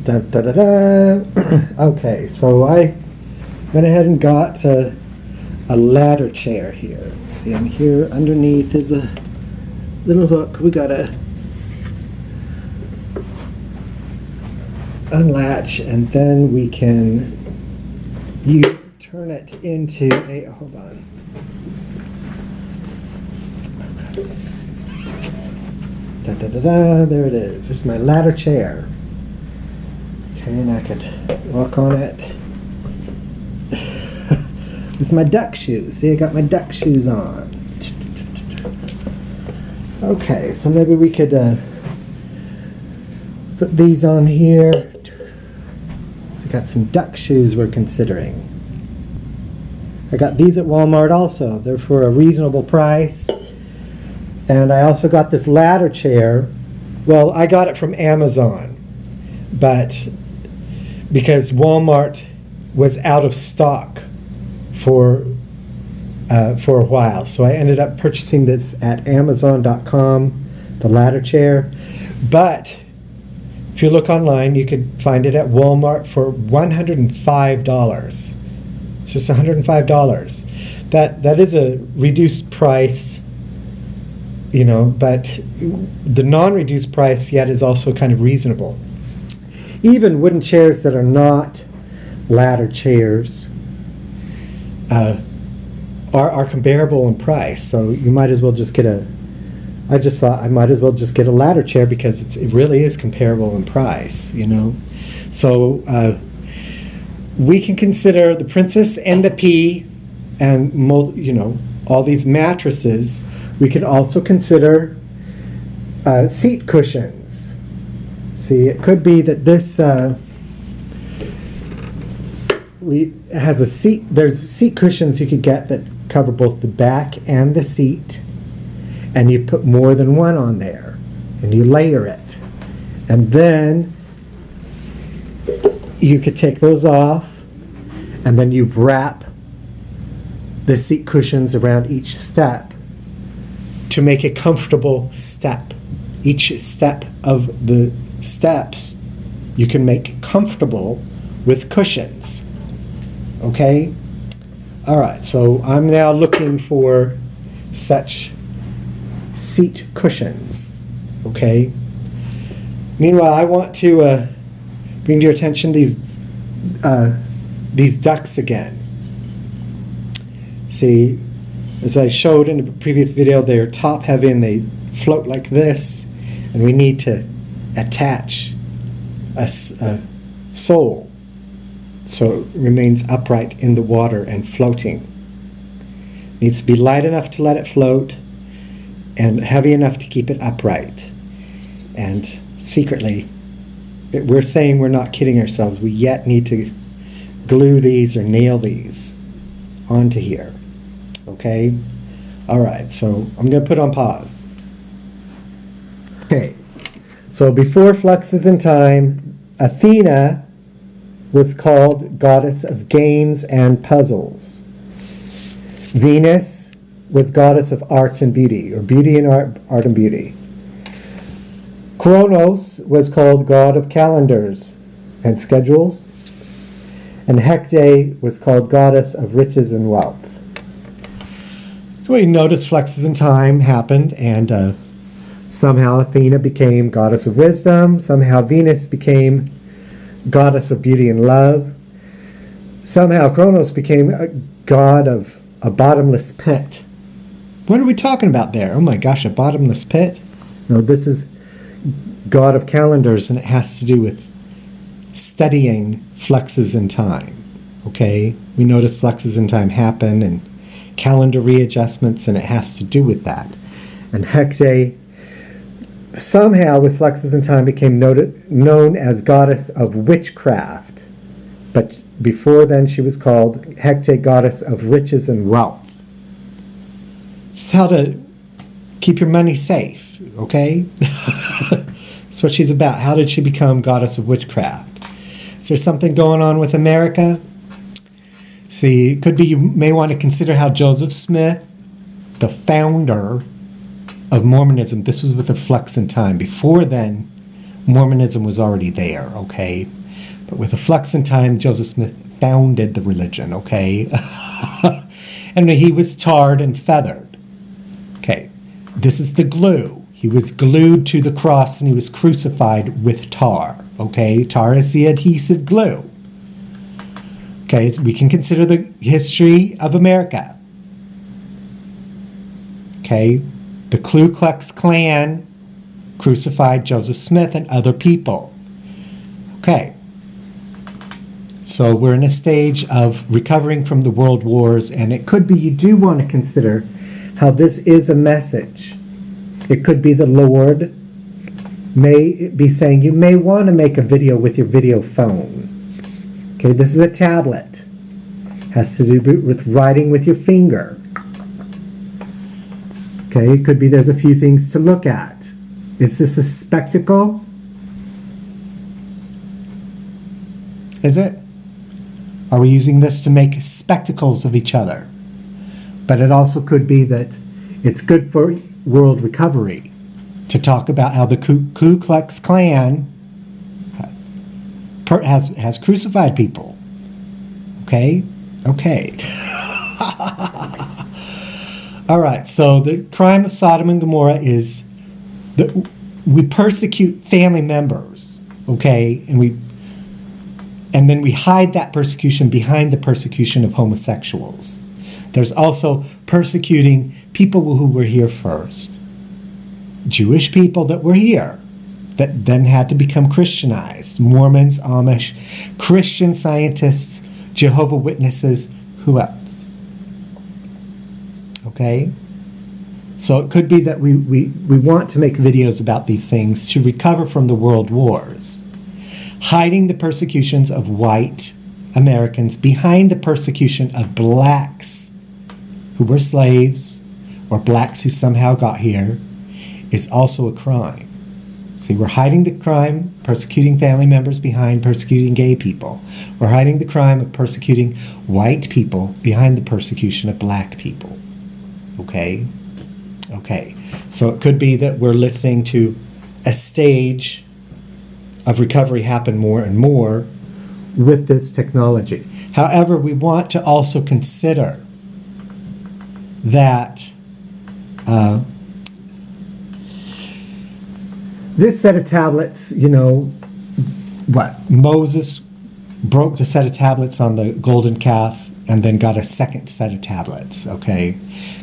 Da, da, da, da. Okay, so I went ahead and got a ladder chair here. See, and here underneath is a little hook. We gotta unlatch, and then we can turn it into a, hold on. Da, da, da, da, there it is. There's my ladder chair. Okay, and I could walk on it with my duck shoes. See, I got my duck shoes on. Okay, so maybe we could put these on here. So we got some duck shoes we're considering. I got these at Walmart also. They're for a reasonable price. And I also got this ladder chair. Well, I got it from Amazon, but because Walmart was out of stock for a while, so I ended up purchasing this at Amazon.com, the ladder chair. But if you look online, you could find it at Walmart for $105. It's just $105. That is a reduced price, you know, but the non-reduced price yet is also kind of reasonable. Even wooden chairs that are not ladder chairs are comparable in price. So you might as well just get I just thought I might as well just get a ladder chair because it really is comparable in price, you know. So we can consider the Princess and the Pea and, you know, all these mattresses. We can also consider seat cushions. See, it could be that this has a seat. There's seat cushions you could get that cover both the back and the seat, and you put more than one on there, and you layer it, and then you could take those off, and then you wrap the seat cushions around each step to make a comfortable step. Each step of the steps you can make comfortable with cushions. Okay? Alright, so I'm now looking for such seat cushions. Okay? Meanwhile, I want to bring to your attention these ducks again. See, as I showed in the previous video, they're top heavy and they float like this, and we need to attach a sole so it remains upright in the water and floating. It needs to be light enough to let it float and heavy enough to keep it upright. And secretly, we're saying we're not kidding ourselves. We yet need to glue these or nail these onto here. Okay? Alright, so I'm going to put on pause. Okay, so before Fluxes in Time, Athena was called goddess of games and puzzles. Venus was goddess of art and beauty, or beauty and art and beauty. Kronos was called god of calendars and schedules. And Hecate was called goddess of riches and wealth. We notice Fluxes in Time happened, and somehow Athena became goddess of wisdom. Somehow Venus became goddess of beauty and love. Somehow Kronos became a god of a bottomless pit. What are we talking about there? Oh my gosh, a bottomless pit? No, this is god of calendars, and it has to do with studying fluxes in time. Okay? We notice fluxes in time happen and calendar readjustments, and it has to do with that. And Hecate somehow with Fluxes in Time became known as goddess of witchcraft, but before then she was called Hecate, goddess of riches and wealth. Just how to keep your money safe, okay? That's what she's about. How did she become goddess of witchcraft? Is there something going on with America? See, it could be you may want to consider how Joseph Smith, the founder of Mormonism, this was with a flux in time. Before then, Mormonism was already there, okay? But with a flux in time, Joseph Smith founded the religion, okay? And he was tarred and feathered. Okay, this is the glue. He was glued to the cross and he was crucified with tar, okay? Tar is the adhesive glue. Okay, we can consider the history of America. Okay, the Ku Klux Klan crucified Joseph Smith and other people. Okay, so we're in a stage of recovering from the world wars, and it could be you do want to consider how this is a message. It could be the Lord may be saying you may want to make a video with your video phone. Okay, this is a tablet. Has to do with writing with your finger. Okay, it could be there's a few things to look at. Is this a spectacle? Is it? Are we using this to make spectacles of each other? But it also could be that it's good for world recovery to talk about how the Ku Klux Klan has crucified people. Okay? Okay. All right, so the crime of Sodom and Gomorrah is that we persecute family members, okay? And then we hide that persecution behind the persecution of homosexuals. There's also persecuting people who were here first. Jewish people that were here, that then had to become Christianized. Mormons, Amish, Christian Scientists, Jehovah's Witnesses, who else? Okay? So it could be that we want to make videos about these things to recover from the world wars. Hiding the persecutions of white Americans behind the persecution of blacks who were slaves or blacks who somehow got here is also a crime. See, we're hiding the crime, persecuting family members behind persecuting gay people. We're hiding the crime of persecuting white people behind the persecution of black people. Okay? Okay. So it could be that we're listening to a stage of recovery happen more and more with this technology. However, we want to also consider that this set of tablets, you know, Moses broke the set of tablets on the golden calf and then got a second set of tablets, okay?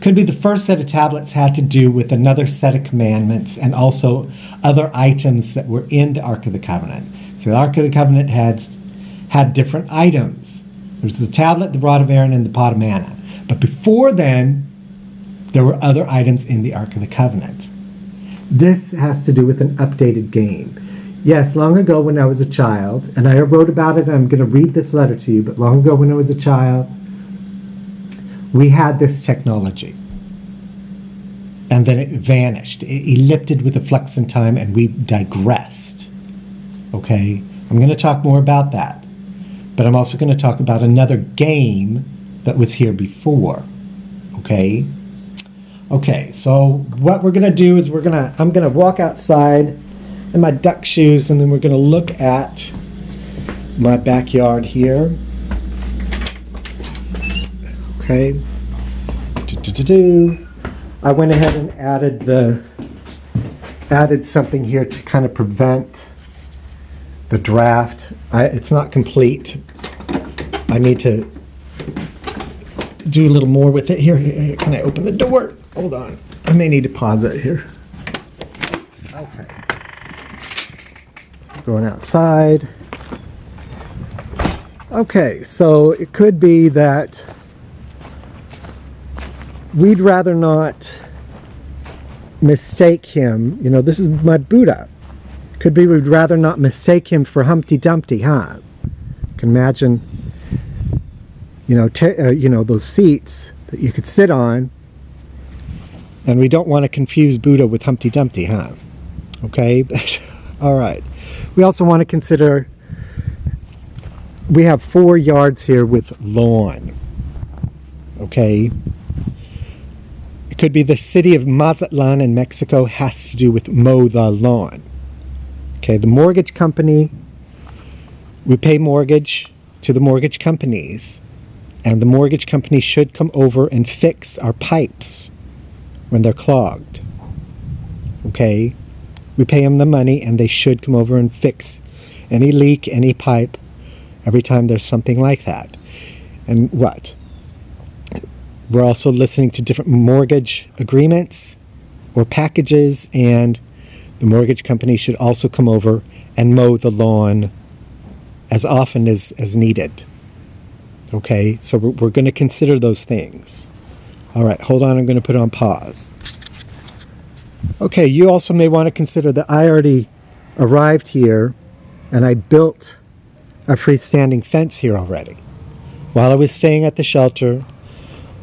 Could be the first set of tablets had to do with another set of commandments and also other items that were in the Ark of the Covenant. So the Ark of the Covenant had different items. There's the tablet, the rod of Aaron, and the pot of manna. But before then, there were other items in the Ark of the Covenant. This has to do with an updated game. Yes, long ago when I was a child, and I wrote about it, and I'm going to read this letter to you, but long ago when I was a child, we had this technology. And then it vanished. It ellipted with a flux in time, and we digressed. Okay? I'm going to talk more about that. But I'm also going to talk about another game that was here before. Okay? Okay, so what we're going to do is I'm going to walk outside in my duck shoes, and then we're going to look at my backyard here. Okay. I went ahead and added something here to kind of prevent the draft. It's not complete. I need to do a little more with it. Here, can I open the door? Hold on. I may need to pause it here. Okay. Going outside. Okay, so it could be that we'd rather not mistake him. You know, this is my Buddha. Could be we'd rather not mistake him for Humpty Dumpty, huh? You can imagine, you know, those seats that you could sit on, and we don't want to confuse Buddha with Humpty Dumpty, huh? Okay, all right. We also want to consider, we have 4 yards here with lawn. Okay. It could be the city of Mazatlan in Mexico has to do with mow the lawn. Okay, the mortgage company, we pay mortgage to the mortgage companies, and the mortgage company should come over and fix our pipes when they're clogged. Okay, we pay them the money and they should come over and fix any leak, any pipe, every time there's something like that. And what? We're also listening to different mortgage agreements or packages, and the mortgage company should also come over and mow the lawn as often as needed. Okay, so we're going to consider those things. All right, hold on, I'm going to put it on pause. Okay, you also may want to consider that I already arrived here and I built a freestanding fence here already. While I was staying at the shelter,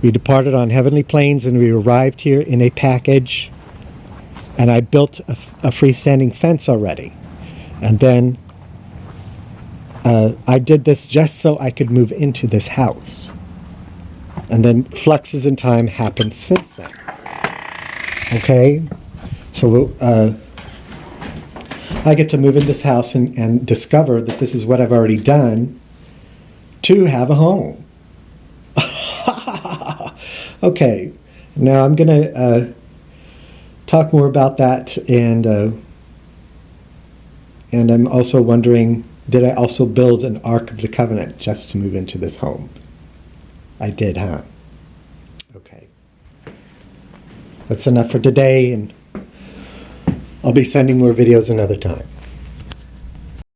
we departed on heavenly planes and we arrived here in a package, and I built a freestanding fence already. And then I did this just so I could move into this house. And then fluxes in time happened since then. Okay? So I get to move in this house and discover that this is what I've already done to have a home. Okay, now I'm going to talk more about that, and I'm also wondering, did I also build an Ark of the Covenant just to move into this home? I did, huh? Okay. That's enough for today, and I'll be sending more videos another time.